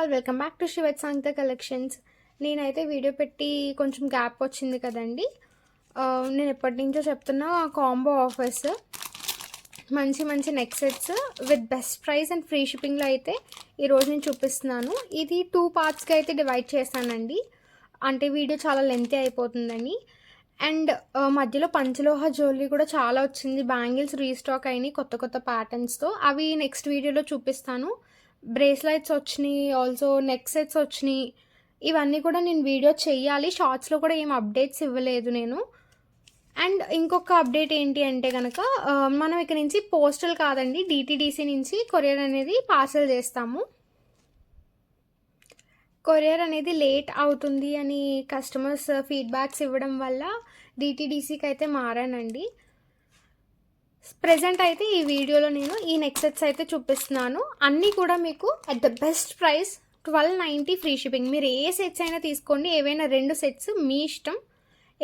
All, welcome back to Srivatsa Sangeetha collections. నేనైతే video పెట్టి కొంచెం గ్యాప్ వచ్చింది కదండి. నేను ఎప్పటి నుంచో చెప్తున్నా కాంబో ఆఫర్స్, మంచి మంచి neck sets with best price and free షిప్పింగ్లో అయితే ఈరోజు నేను చూపిస్తున్నాను. ఇది 2 పార్ట్స్కి అయితే డివైడ్ చేశానండి, అంటే వీడియో చాలా లెంతీ అయిపోతుందని. అండ్ మధ్యలో పంచలోహ జ్యువెలరీ కూడా చాలా వచ్చింది. బ్యాంగిల్స్ రీస్టాక్ అయినాయి కొత్త కొత్త ప్యాటర్న్స్తో, అవి నెక్స్ట్ వీడియోలో చూపిస్తాను. బ్రేస్లెట్స్ వచ్చినాయి, ఆల్సో నెక్ సెట్స్ వచ్చినాయి. ఇవన్నీ కూడా నేను వీడియో చేయాలి. షార్ట్స్లో కూడా ఏం అప్డేట్స్ ఇవ్వలేదు నేను. అండ్ ఇంకొక అప్డేట్ ఏంటి అంటే కనుక, మనం ఇక్కడ నుంచి పోస్టల్ కాదండి, డిటీడీసీ నుంచి కొరియర్ అనేది పార్సల్ చేస్తాము. కొరియర్ అనేది లేట్ అవుతుంది అని కస్టమర్స్ ఫీడ్బ్యాక్స్ ఇవ్వడం వల్ల డిటీడీసీకి అయితే మారానండి. ప్రెజెంట్ అయితే ఈ వీడియోలో నేను ఈ నెక్ సెట్స్ అయితే చూపిస్తున్నాను. అన్నీ కూడా మీకు at the best price 1290 free shipping. మీరు ఏ సెట్స్ అయినా తీసుకోండి, ఏవైనా 2 సెట్స్ మీ ఇష్టం.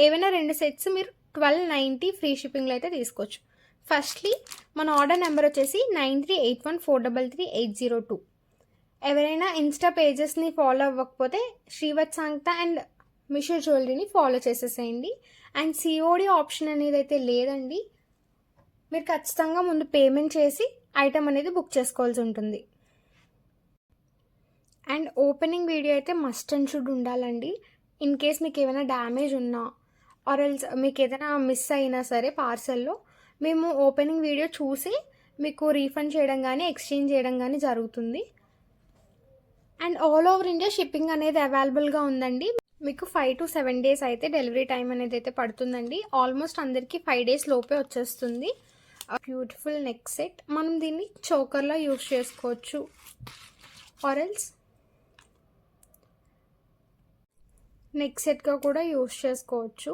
ఏవైనా 2 సెట్స్ మీరు 1290 ఫ్రీ షిప్పింగ్లో అయితే తీసుకోవచ్చు. ఫస్ట్లీ మన ఆర్డర్ నెంబర్ వచ్చేసి 9381433802. ఎవరైనా ఇన్స్టా పేజెస్ని ఫాలో అవ్వకపోతే శ్రీవత్స సంగీత అండ్ మిషో జ్యువెలరీని ఫాలో చేసేసేయండి. అండ్ సిఓడి ఆప్షన్ అనేది అయితే లేదండి. మీరు ఖచ్చితంగా ముందు పేమెంట్ చేసి ఐటమ్ అనేది బుక్ చేసుకోవాల్సి ఉంటుంది. అండ్ ఓపెనింగ్ వీడియో అయితే మస్ట్ అండ్ షుడ్ ఉండాలండి. ఇన్ కేస్ మీకు ఏమైనా డ్యామేజ్ ఉన్నా ఆర్ ఎల్స్ మీకు ఏదైనా మిస్ అయినా సరే పార్సల్లో, మేము ఓపెనింగ్ వీడియో చూసి మీకు రీఫండ్ చేయడం కానీ ఎక్స్చేంజ్ చేయడం కానీ జరుగుతుంది. And all over India shipping అనేది అవైలబుల్గా ఉందండి. మీకు 5 to 7 days అయితే డెలివరీ టైం అనేది అయితే పడుతుందండి. ఆల్మోస్ట్ అందరికీ 5 days లోపే వచ్చేస్తుంది. బ్యూటిఫుల్ నెక్ సెట్, మనం దీన్ని చోకర్లా యూస్ చేసుకోవచ్చు ఆర్ ఎల్స్ నెక్ సెట్గా కూడా యూస్ చేసుకోవచ్చు.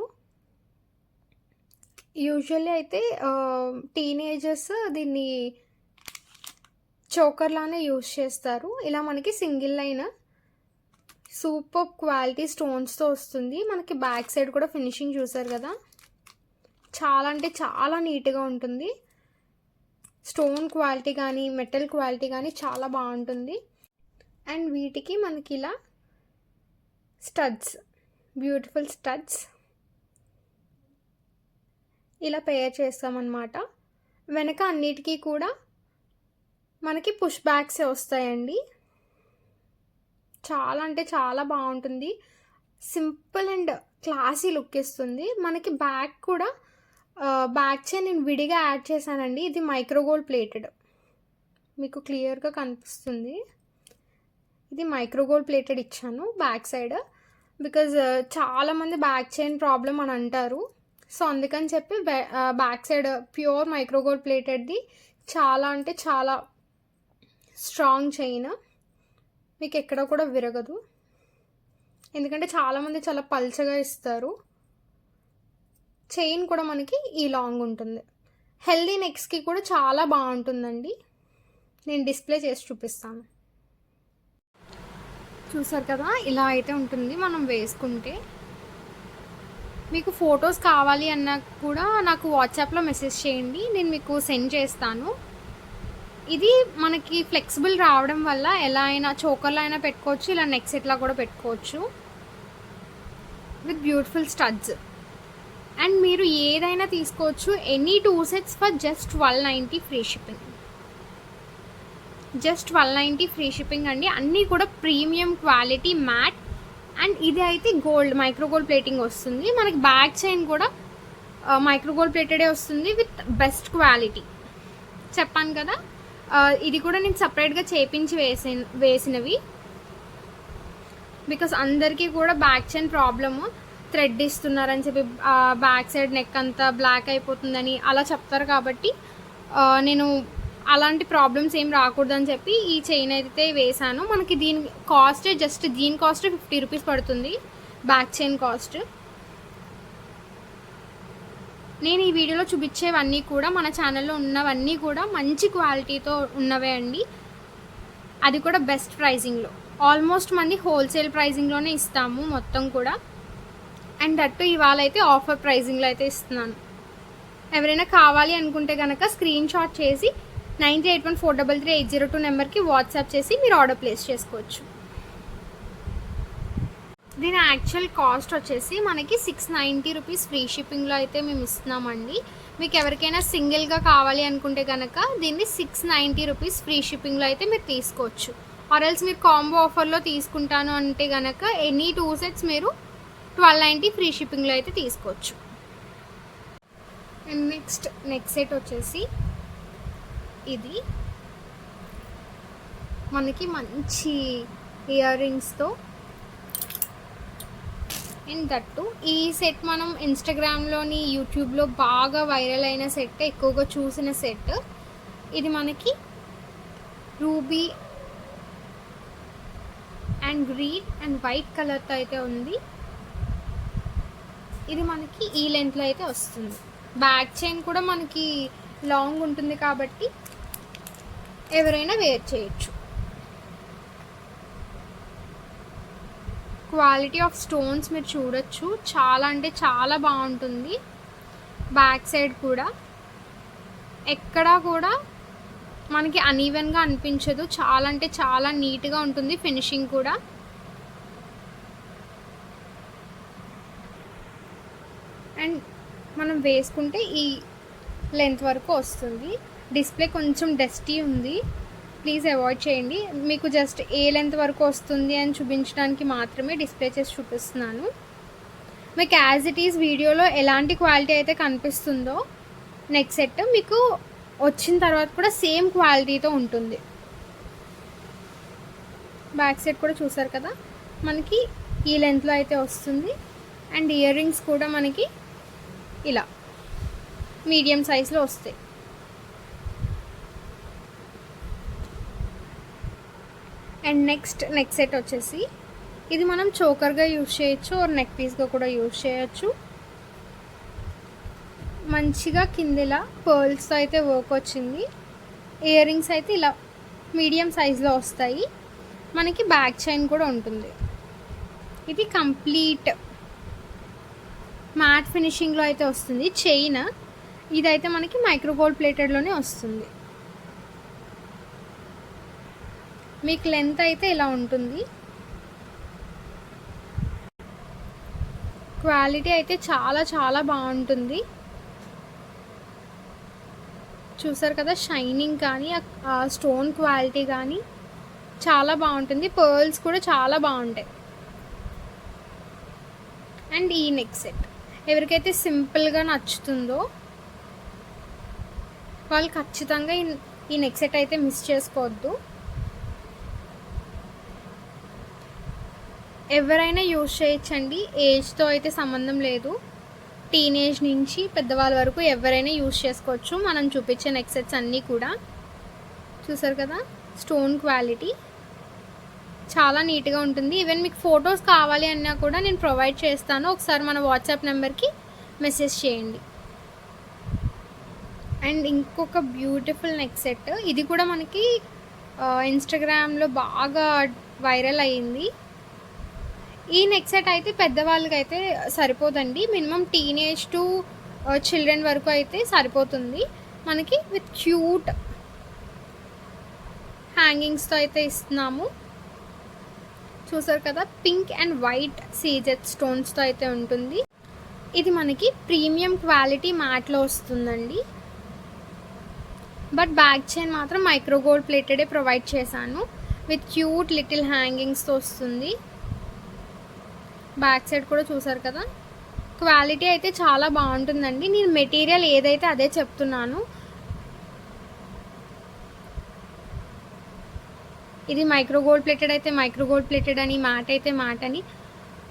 యూజువల్లీ అయితే టీనేజర్స్ దీన్ని చోకర్లానే యూస్ చేస్తారు. ఇలా మనకి సింగిల్ లైన్ సూపర్ క్వాలిటీ స్టోన్స్తో వస్తుంది. మనకి బ్యాక్ సైడ్ కూడా ఫినిషింగ్ చూసారు కదా, చాలా అంటే చాలా నీట్గా ఉంటుంది. స్టోన్ క్వాలిటీ కానీ మెటల్ క్వాలిటీ కానీ చాలా బాగుంటుంది. అండ్ వీటికి మనకి ఇలా స్టడ్స్, బ్యూటిఫుల్ స్టడ్స్ ఇలా పేర్ చేస్తామన్నమాట. వెనక అన్నిటికీ కూడా మనకి పుష్ బ్యాక్సే వస్తాయండి. చాలా అంటే చాలా బాగుంటుంది. సింపుల్ అండ్ క్లాసీ లుక్ ఇస్తుంది. మనకి బ్యాక్ కూడా బ్యాక్ చైన్ నేను విడిగా యాడ్ చేశానండి. ఇది మైక్రోగోల్డ్ ప్లేటెడ్, మీకు క్లియర్గా కనిపిస్తుంది. ఇది మైక్రోగోల్డ్ ప్లేటెడ్ ఇచ్చాను బ్యాక్ సైడ్, బికాజ్ చాలామంది బ్యాక్ చైన్ ప్రాబ్లం అని అంటారు. సో అందుకని చెప్పి బ్యాక్ సైడ్ ప్యూర్ మైక్రోగోల్డ్ ప్లేటెడ్ది చాలా అంటే చాలా స్ట్రాంగ్ చైన్, మీకు ఎక్కడ కూడా విరగదు. ఎందుకంటే చాలామంది చాలా పల్చగా ఇస్తారు. చైన్ కూడా మనకి ఈ లాంగ్ ఉంటుంది. హెల్దీ నెక్స్కి కూడా చాలా బాగుంటుందండి. నేను డిస్ప్లే చేసి చూపిస్తాను. చూసారు కదా, ఇలా అయితే ఉంటుంది మనం వేసుకుంటే. మీకు ఫొటోస్ కావాలి అన్నా కూడా నాకు వాట్సాప్లో మెసేజ్ చేయండి, నేను మీకు సెండ్ చేస్తాను. ఇది మనకి ఫ్లెక్సిబుల్ రావడం వల్ల ఎలా అయినా చోకర్లో అయినా పెట్టుకోవచ్చు, ఇలా నెక్ సెట్లా కూడా పెట్టుకోవచ్చు విత్ బ్యూటిఫుల్ స్టడ్స్. అండ్ మీరు ఏదైనా తీసుకోవచ్చు. Any 2 sets for just 1290 free shipping. Just 1290 free shipping అండి. అన్నీ కూడా ప్రీమియం క్వాలిటీ మ్యాట్. అండ్ ఇది అయితే గోల్డ్ మైక్రోగోల్డ్ ప్లేటింగ్ వస్తుంది. మనకి బ్యాక్ చైన్ కూడా మైక్రోగోల్డ్ ప్లేటెడే వస్తుంది విత్ బెస్ట్ క్వాలిటీ. చెప్పాను కదా, ఇది కూడా నేను సపరేట్గా చేపించి వేసినవి. బికాస్ అందరికీ కూడా బ్యాక్ చైన్ ప్రాబ్లము, థ్రెడ్ ఇస్తున్నారని చెప్పి బ్యాక్ సైడ్ నెక్ అంతా బ్లాక్ అయిపోతుందని అలా చెప్తారు. కాబట్టి నేను అలాంటి ప్రాబ్లమ్స్ ఏం రాకూడదని చెప్పి ఈ చైన్ అయితే వేసాను. మనకి దీని కాస్ట్ జస్ట్ దీని కాస్ట్ 50 రూపీస్ పడుతుంది, బ్యాక్ చైన్ కాస్ట్. నేను ఈ వీడియోలో చూపించేవన్నీ కూడా మన ఛానల్లో ఉన్నవన్నీ కూడా మంచి క్వాలిటీతో ఉన్నవే అండి. అది కూడా బెస్ట్ ప్రైజింగ్లో. ఆల్మోస్ట్ మంది హోల్సేల్ ప్రైజింగ్లోనే ఇస్తాము మొత్తం కూడా. అండ్ అట్టు ఇవాళ అయితే ఆఫర్ ప్రైజింగ్లో అయితే ఇస్తున్నాను. ఎవరైనా కావాలి అనుకుంటే కనుక స్క్రీన్ షాట్ చేసి 9814333802 నెంబర్కి వాట్సాప్ చేసి మీరు ఆర్డర్ ప్లేస్ చేసుకోవచ్చు. దీని యాక్చువల్ కాస్ట్ వచ్చేసి మనకి 690 రూపీస్ ఫ్రీ షిప్పింగ్లో అయితే మేము ఇస్తున్నామండి. మీకు ఎవరికైనా సింగిల్గా కావాలి అనుకుంటే కనుక దీన్ని 690 రూపీస్ ఫ్రీ షిప్పింగ్లో అయితే మీరు తీసుకోవచ్చు. ఆర్ఎల్స్ మీరు కాంబో ఆఫర్లో తీసుకుంటాను అంటే కనుక ఎనీ 2 సెట్స్ మీరు 1290 ఫ్రీ షిప్పింగ్లో అయితే తీసుకోవచ్చు. అండ్ నెక్స్ట్ సెట్ వచ్చేసి ఇది మనకి మంచి ఇయర్ రింగ్స్తో. అండ్ దట్టు ఈ సెట్ మనం ఇన్స్టాగ్రామ్లోని యూట్యూబ్లో బాగా వైరల్ అయిన సెట్, ఎక్కువగా చూసిన సెట్. ఇది మనకి ruby and green and white కలర్తో అయితే ఉంది. ఇది మనకి ఈ లెంత్లో అయితే వస్తుంది. బ్యాక్ చైన్ కూడా మనకి లాంగ్ ఉంటుంది కాబట్టి ఎవరైనా వేర్ చేయొచ్చు. క్వాలిటీ ఆఫ్ స్టోన్స్ మీరు చూడొచ్చు, చాలా అంటే చాలా బాగుంటుంది. బ్యాక్ సైడ్ కూడా ఎక్కడా కూడా మనకి అన్ఈవెన్గా అనిపించదు, చాలా అంటే చాలా నీట్గా ఉంటుంది ఫినిషింగ్ కూడా. అండ్ మనం వేసుకుంటే ఈ లెంత్ వరకు వస్తుంది. డిస్ప్లే కొంచెం డస్టీ ఉంది, ప్లీజ్ అవాయిడ్ చేయండి. మీకు జస్ట్ ఏ లెంత్ వరకు వస్తుంది అని చూపించడానికి మాత్రమే డిస్ప్లే చేసి చూపిస్తున్నాను. మీకు యాజ్ ఇట్ ఈజ్ వీడియోలో ఎలాంటి క్వాలిటీ అయితే కనిపిస్తుందో నెక్ సెట్ మీకు వచ్చిన తర్వాత కూడా సేమ్ క్వాలిటీతో ఉంటుంది. బ్యాక్ సైడ్ కూడా చూసారు కదా, మనకి ఈ లెంత్లో అయితే వస్తుంది. అండ్ ఇయర్ రింగ్స్ కూడా మనకి ఇలా మీడియం సైజ్లో వస్తాయి. అండ్ నెక్ సెట్ వచ్చేసి ఇది మనం చోకర్గా యూజ్ చేయొచ్చు, ఆర్ నెక్ పీస్గా కూడా యూజ్ చేయొచ్చు. మంచిగా కిందలా పర్ల్స్తో అయితే వర్క్ వచ్చింది. ఇయర్ రింగ్స్ అయితే ఇలా మీడియం సైజులో వస్తాయి. మనకి బ్యాక్ చైన్ కూడా ఉంటుంది. ఇది కంప్లీట్ మ్యాట్ ఫినిషింగ్లో అయితే వస్తుంది. చైన్ ఇదైతే మనకి మైక్రో గోల్డ్ ప్లేటెడ్లోనే వస్తుంది. మీకు లెంత్ అయితే ఇలా ఉంటుంది. క్వాలిటీ అయితే చాలా చాలా బాగుంటుంది. చూసారు కదా, షైనింగ్ కానీ స్టోన్ క్వాలిటీ కానీ చాలా బాగుంటుంది. పర్ల్స్ కూడా చాలా బాగుంటాయి. అండ్ ఈ నెక్ సెట్ ఎవరికైతే సింపుల్గా నచ్చుతుందో వాళ్ళు ఖచ్చితంగా ఈ నెక్ సెట్ అయితే మిస్ చేసుకోవద్దు. ఎవరైనా యూజ్ చేయొచ్చండి, ఏజ్తో అయితే సంబంధం లేదు. టీనేజ్ నుంచి పెద్దవాళ్ళ వరకు ఎవరైనా యూజ్ చేసుకోవచ్చు. మనం చూపించే నెక్ సెట్స్ అన్నీ కూడా చూసారు కదా, స్టోన్ క్వాలిటీ చాలా నీట్గా ఉంటుంది. ఈవెన్ మీకు ఫొటోస్ కావాలి అన్నా కూడా నేను ప్రొవైడ్ చేస్తాను. ఒకసారి మన వాట్సాప్ నెంబర్కి మెసేజ్ చేయండి. అండ్ ఇంకొక బ్యూటిఫుల్ నెక్ సెట్, ఇది కూడా మనకి ఇన్స్టాగ్రామ్లో బాగా వైరల్ అయ్యింది. ఈ నెక్ సెట్ అయితే పెద్దవాళ్ళకి అయితే సరిపోదండి, మినిమం టీనేజ్ టు చిల్డ్రన్ వరకు అయితే సరిపోతుంది. మనకి విత్ క్యూట్ హ్యాంగింగ్స్తో అయితే ఇస్తున్నాము. చూసారు కదా, పింక్ అండ్ వైట్ సీజెడ్ స్టోన్స్తో అయితే ఉంటుంది. ఇది మనకి ప్రీమియం క్వాలిటీ మ్యాట్లో వస్తుందండి. బట్ బ్యాక్ చైన్ మాత్రం మైక్రో గోల్డ్ ప్లేటెడే ప్రొవైడ్ చేశాను. విత్ క్యూట్ లిటిల్ హ్యాంగింగ్స్తో వస్తుంది. బ్యాక్ సైడ్ కూడా చూసారు కదా, క్వాలిటీ అయితే చాలా బాగుంటుందండి. నేను మెటీరియల్ ఏదైతే అదే చెప్తున్నాను. ఇది మైక్రో గోల్డ్ ప్లేటెడ్ అయితే మైక్రో గోల్డ్ ప్లేటెడ్ అని, మ్యాట్ అయితే మ్యాట్ అని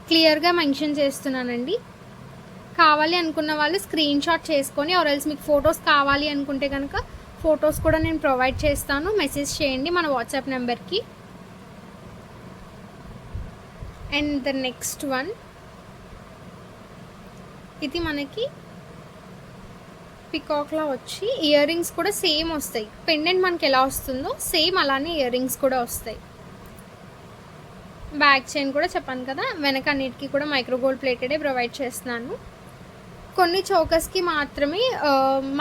క్లియర్గా మెన్షన్ చేస్తున్నానండి. కావాలి అనుకున్న వాళ్ళు స్క్రీన్ షాట్ చేసుకొని, ఆర్ ఎల్స్ మీకు ఫొటోస్ కావాలి అనుకుంటే కనుక ఫొటోస్ కూడా నేను ప్రొవైడ్ చేస్తాను. మెసేజ్ చేయండి మన వాట్సాప్ నెంబర్కి. అండ్ ద నెక్స్ట్ వన్, ఇది మనకి పికాక్లా వచ్చి ఇయర్ రింగ్స్ కూడా సేమ్ వస్తాయి. పెండెంట్ మనకి ఎలా వస్తుందో సేమ్ అలానే ఇయర్ రింగ్స్ కూడా వస్తాయి. బ్యాక్ చైన్ కూడా చెప్పాను కదా, వెనక అన్నిటికీ కూడా మైక్రో గోల్డ్ ప్లేటెడే ప్రొవైడ్ చేస్తున్నాను. కొన్ని చోకర్స్కి మాత్రమే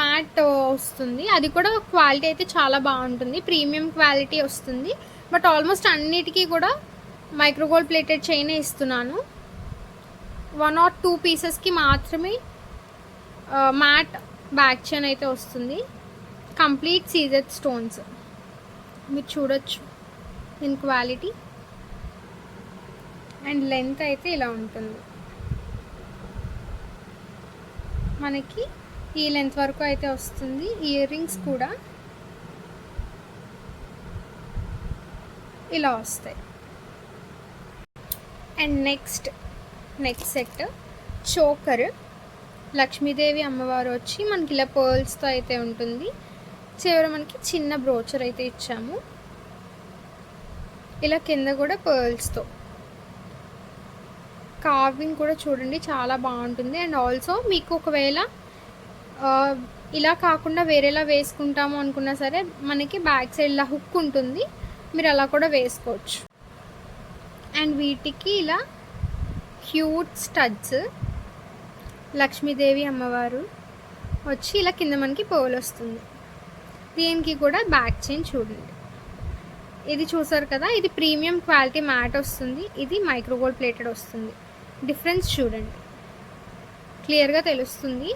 మ్యాట్ వస్తుంది, అది కూడా క్వాలిటీ అయితే చాలా బాగుంటుంది, ప్రీమియం క్వాలిటీ వస్తుంది. బట్ ఆల్మోస్ట్ అన్నిటికీ కూడా మైక్రోగోల్డ్ ప్లేటెడ్ చైనే ఇస్తున్నాను. 1 or 2 పీసెస్కి మాత్రమే మ్యాట్ బ్యాక్ చైన్ అయితే వస్తుంది. కంప్లీట్ సీజెడ్ స్టోన్స్ మీరు చూడొచ్చు. దీని క్వాలిటీ అండ్ లెంత్ అయితే ఇలా ఉంటుంది. మనకి ఈ లెంత్ వరకు అయితే వస్తుంది. ఇయర్ రింగ్స్ కూడా ఇలా వస్తాయి. And next set choker. Lakshmidevi అమ్మవారు వచ్చి మనకి ఇలా పర్ల్స్తో అయితే ఉంటుంది. చివర మనకి చిన్న బ్రోచర్ అయితే ఇచ్చాము. ఇలా కింద కూడా పర్ల్స్తో కార్వింగ్ కూడా చూడండి చాలా బాగుంటుంది. అండ్ ఆల్సో మీకు ఒకవేళ ఇలా కాకుండా వేరేలా వేసుకుంటాము అనుకున్నా సరే మనకి బ్యాక్ సైడ్ ఇలా హుక్ ఉంటుంది, మీరు అలా కూడా వేసుకోవచ్చు. అండ్ వీటికి ఇలా క్యూట్ స్టడ్స్. లక్ష్మీదేవి అమ్మవారు వచ్చి ఇలా కింద మనకి పర్ల్ వస్తుంది. దీనికి కూడా బ్యాక్ చైన్ చూడండి. ఇది చూసారు కదా, ఇది ప్రీమియం క్వాలిటీ మ్యాట్ వస్తుంది. ఇది మైక్రోగోల్డ్ ప్లేటెడ్ వస్తుంది. డిఫరెన్స్ చూడండి, క్లియర్గా తెలుస్తుంది.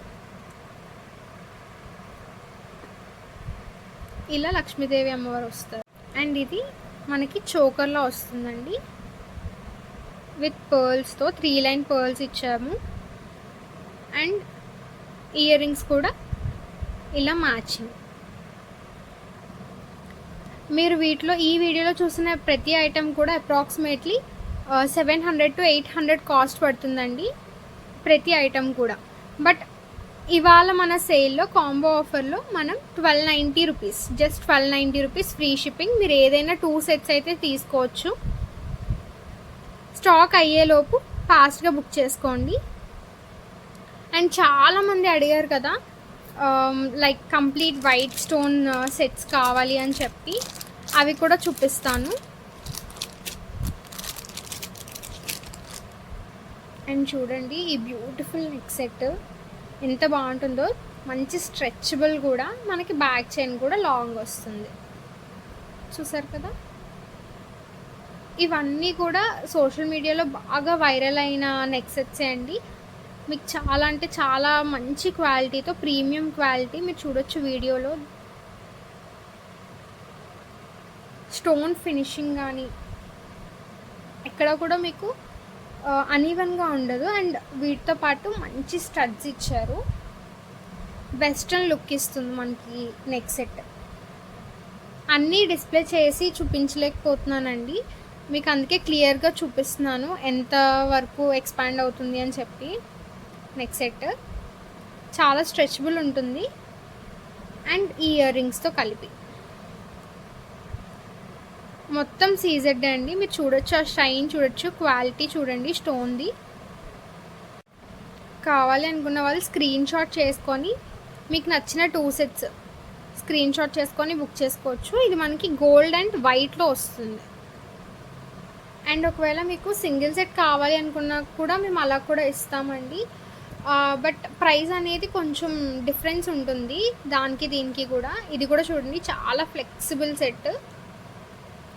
ఇలా లక్ష్మీదేవి అమ్మవారు వస్తారు. అండ్ ఇది మనకి చోకర్లో వస్తుందండి విత్ పర్ల్స్తో. 3 లైన్ పర్ల్స్ ఇచ్చాము. అండ్ ఇయర్ రింగ్స్ కూడా ఇలా మ్యాచింగ్. మీరు ఈ వీడియోలో చూసిన ప్రతి ఐటెం కూడా అప్రాక్సిమేట్లీ 700 to 800 కాస్ట్ పడుతుందండి ప్రతి ఐటెం కూడా. బట్ ఇవాళ మన సేల్లో కాంబో ఆఫర్లో మనం 1290 rupees, just 1290 rupees free shipping. మీరు ఏదైనా 2 సెట్స్ అయితే తీసుకోవచ్చు. స్టాక్ అయ్యేలోపు ఫాస్ట్గా బుక్ చేసుకోండి. అండ్ చాలామంది అడిగారు కదా like complete white stone sets కావాలి అని చెప్పి, అవి కూడా చూపిస్తాను. అండ్ చూడండి ఈ బ్యూటిఫుల్ నెక్ సెట్ ఎంత బాగుంటుందో. మంచి స్ట్రెచబుల్ కూడా, మనకి బ్యాక్ చైన్ కూడా లాంగ్ వస్తుంది. చూసారు కదా, ఇవన్నీ కూడా సోషల్ మీడియాలో బాగా వైరల్ అయిన నెక్ సెట్సే అండి. మీకు చాలా అంటే చాలా మంచి క్వాలిటీతో, ప్రీమియం క్వాలిటీ మీరు చూడొచ్చు వీడియోలో. స్టోన్ ఫినిషింగ్ కానీ ఎక్కడ కూడా మీకు అనీవెన్గా ఉండదు. అండ్ వీటితో పాటు మంచి స్టడ్స్ ఇచ్చారు. వెస్ట్రన్ లుక్ ఇస్తుంది మనకి నెక్ సెట్. అన్నీ డిస్ప్లే చేసి చూపించలేకపోతున్నానండి మీకు, అందుకే క్లియర్గా చూపిస్తున్నాను ఎంత వరకు ఎక్స్పాండ్ అవుతుంది అని చెప్పి. నెక్ సెట్ చాలా స్ట్రెచబుల్ ఉంటుంది. అండ్ ఈ ఇయర్ రింగ్స్తో కలిపి మొత్తం సీజెడ్ అండి. మీరు చూడొచ్చు, ఆ షైన్ చూడొచ్చు, క్వాలిటీ చూడండి స్టోన్ది. కావాలి అనుకున్న వాళ్ళు స్క్రీన్ షాట్ చేసుకొని మీకు నచ్చిన 2 సెట్స్ స్క్రీన్ షాట్ చేసుకొని బుక్ చేసుకోవచ్చు. ఇది మనకి గోల్డ్ అండ్ వైట్లో వస్తుంది. అండ్ ఒకవేళ మీకు సింగిల్ సెట్ కావాలి అనుకున్నా కూడా మేము అలా కూడా ఇస్తామండి. బట్ ప్రైస్ అనేది కొంచెం డిఫరెన్స్ ఉంటుంది దానికి దీనికి కూడా. ఇది కూడా చూడండి చాలా ఫ్లెక్సిబుల్ సెట్.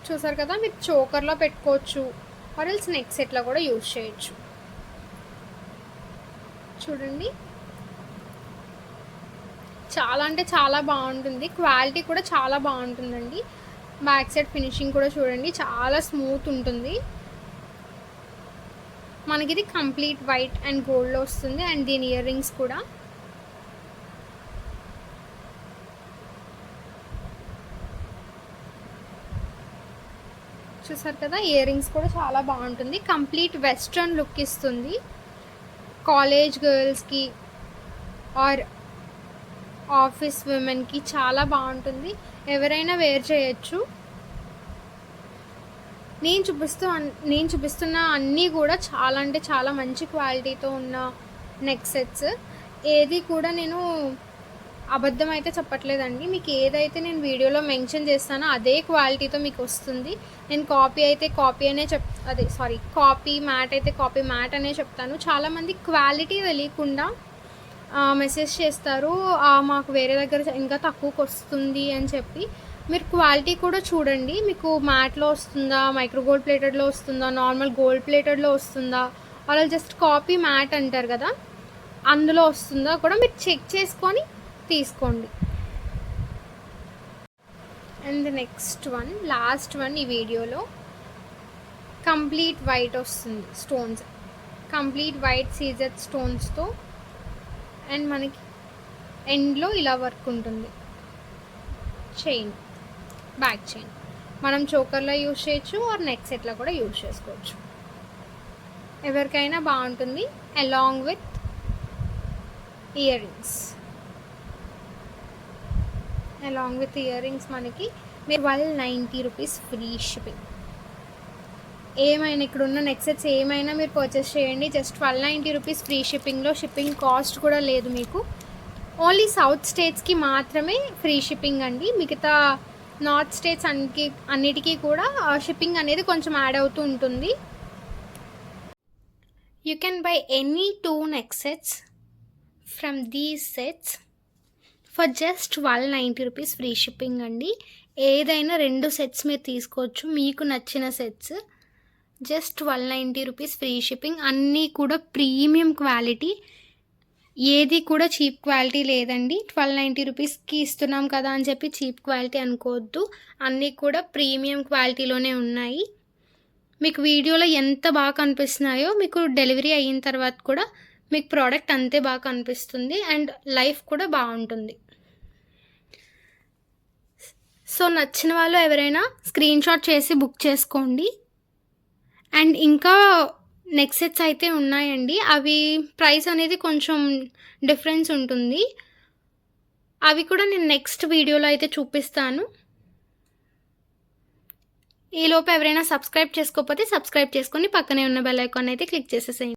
చూసారు కదా, మీరు చోకర్లో పెట్టుకోవచ్చు ఆర్ ఎల్స్ నెక్ సెట్లో కూడా యూజ్ చేయొచ్చు. చూడండి చాలా అంటే చాలా బాగుంటుంది. క్వాలిటీ కూడా చాలా బాగుంటుందండి. బ్యాక్ సైడ్ ఫినిషింగ్ కూడా చూడండి చాలా స్మూత్ ఉంటుంది. మనకి ఇది కంప్లీట్ వైట్ అండ్ గోల్డ్లో వస్తుంది. అండ్ దీని ఇయర్ రింగ్స్ కూడా చూసారు కదా, ఇయర్ రింగ్స్ కూడా చాలా బాగుంటుంది. కంప్లీట్ వెస్ట్రన్ లుక్ ఇస్తుంది. కాలేజ్ గర్ల్స్కి ఆర్ ఆఫీస్ విమెన్కి చాలా బాగుంటుంది. ఎవరైనా వేర్ చేయొచ్చు. నేను చూపిస్తున్న అన్నీ కూడా చాలా అంటే చాలా మంచి క్వాలిటీతో ఉన్న నెక్ సెట్స్. ఏది కూడా నేను అబద్ధం అయితే చెప్పట్లేదండి. మీకు ఏదైతే నేను వీడియోలో మెన్షన్ చేస్తానో అదే క్వాలిటీతో మీకు వస్తుంది. నేను కాపీ మ్యాట్ అయితే కాపీ మ్యాట్ అనే చెప్తాను. చాలామంది క్వాలిటీ తెలియకుండా మెసేజ్ చేస్తారు మాకు వేరే దగ్గర ఇంకా తక్కువకి వస్తుంది అని చెప్పి. మీరు క్వాలిటీ కూడా చూడండి, మీకు మ్యాట్లో వస్తుందా, మైక్రో గోల్డ్ ప్లేటెడ్లో వస్తుందా, నార్మల్ గోల్డ్ ప్లేటెడ్లో వస్తుందా, వాళ్ళు జస్ట్ కాపీ మ్యాట్ అంటారు కదా, అందులో వస్తుందా కూడా మీరు చెక్ చేసుకొని తీసుకోండి. And next one, last one ఈ వీడియోలో, కంప్లీట్ వైట్ వస్తుంది స్టోన్స్, కంప్లీట్ వైట్ సీజర్ స్టోన్స్తో, అండ్ మనకి ఎండ్లో ఇలా వర్క్ ఉంటుంది. చైన్, బ్యాక్ చైన్ మనం చోకర్లో యూజ్ చేయొచ్చు ఆర్ నెక్ సెట్లో కూడా యూజ్ చేసుకోవచ్చు, ఎవరికైనా బాగుంటుంది. Along with earrings, along with earrings మనకి మీరు 190 రూపీస్ ఫ్రీ షిప్పింగ్. ఏమైనా ఇక్కడ ఉన్న నెక్ సెట్స్ ఏమైనా మీరు పర్చేస్ చేయండి, జస్ట్ 190 రూపీస్ ఫ్రీ షిప్పింగ్లో. షిప్పింగ్ కాస్ట్ కూడా లేదు మీకు, ఓన్లీ సౌత్ స్టేట్స్కి మాత్రమే ఫ్రీ షిప్పింగ్ అండి. మిగతా నార్త్ స్టేట్స్ అన్నిటికీ కూడా షిప్పింగ్ అనేది కొంచెం యాడ్ అవుతూ ఉంటుంది. You can buy any 2 neck sets from these sets for just 190 rupees free shipping అండి. ఏదైనా 2 సెట్స్ మీరు తీసుకోవచ్చు, మీకు నచ్చిన sets, just 190 rupees free shipping. అన్నీ కూడా ప్రీమియం క్వాలిటీ, ఏది కూడా చీప్ క్వాలిటీ లేదండి. 1290 రూపీస్కి ఇస్తున్నాం కదా అని చెప్పి చీప్ క్వాలిటీ అనుకోవద్దు, అన్నీ కూడా ప్రీమియం క్వాలిటీలోనే ఉన్నాయి. మీకు వీడియోలో ఎంత బాగా కనిపిస్తున్నాయో మీకు డెలివరీ అయిన తర్వాత కూడా మీకు ప్రోడక్ట్ అంతే బాగా కనిపిస్తుంది, అండ్ లైఫ్ కూడా బాగుంటుంది. సో నచ్చిన వాళ్ళు ఎవరైనా స్క్రీన్ షాట్ చేసి బుక్ చేసుకోండి. అండ్ ఇంకా నెక్ సెట్స్ అయితే ఉన్నాయండి, అవి ప్రైస్ అనేది కొంచెం డిఫరెన్స్ ఉంటుంది, అవి కూడా నేను నెక్స్ట్ వీడియోలో అయితే చూపిస్తాను. ఈలోపు ఎవరైనా సబ్స్క్రైబ్ చేసుకోకపోతే సబ్స్క్రైబ్ చేసుకొని పక్కనే ఉన్న బెల్ ఐకాన్ అయితే క్లిక్ చేసేసేయండి.